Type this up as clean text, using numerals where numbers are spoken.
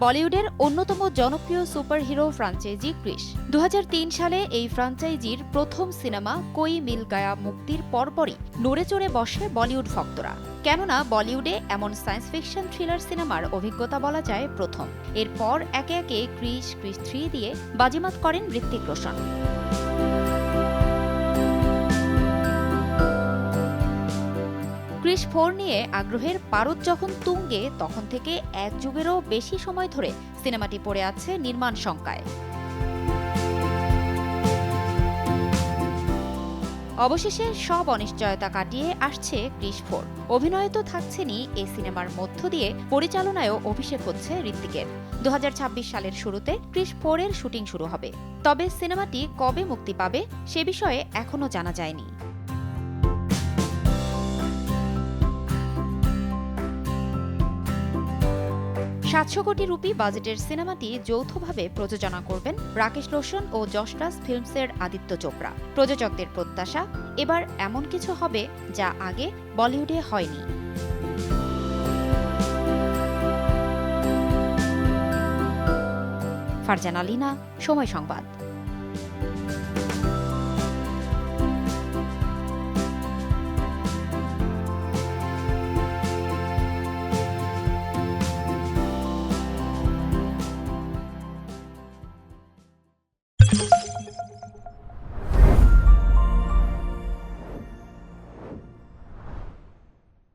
বলিউডের অন্যতম জনপ্রিয় সুপারহিরো ফ্রাঞ্চাইজি ক্রিশ। 2003 সালে এই ফ্রাঞ্চাইজির প্রথম সিনেমা কোই মিল গায়া মুক্তির পরপরই নড়ে চড়ে বসে বলিউড ভক্তরা। কেননা বলিউডে এমন সায়েন্স ফিকশন থ্রিলার সিনেমার অভিজ্ঞতা বলা যায় প্রথম। এরপর একে একে ক্রিশ 3 দিয়ে বাজিমাত করেন হৃতিক রোশন। ক্রিশ 4 নিয়ে আগ্রহের পারদ যখন তুঙ্গে, তখন থেকে এক যুগেরও বেশি সময় ধরে সিনেমাটি পড়ে আছে নির্মাণ শঙ্কায়। অবশেষে সব অনিশ্চয়তা কাটিয়ে আসছে ক্রিশ 4। অভিনয়ে তো থাকছেনই, এই সিনেমার মধ্য দিয়ে পরিচালনায়ও অভিষেক হচ্ছে হৃতিকের। 2026 সালের শুরুতে ক্রিশ 4 এর শুটিং শুরু হবে। তবে সিনেমাটি কবে মুক্তি পাবে সে বিষয়ে এখনও জানা যায়নি। 700 কোটি রুপি বাজেটের সিনেমাটি যৌথভাবে প্রযোজনা করবেন রাকেশ রোশন ও যশ রাজ ফিল্মসের আদিত্য চোপড়া। প্রযোজকদের প্রত্যাশা, এবার এমন কিছু হবে যা আগে বলিউডে হয়নি। ফারজানা লিনা, সময় সংবাদ।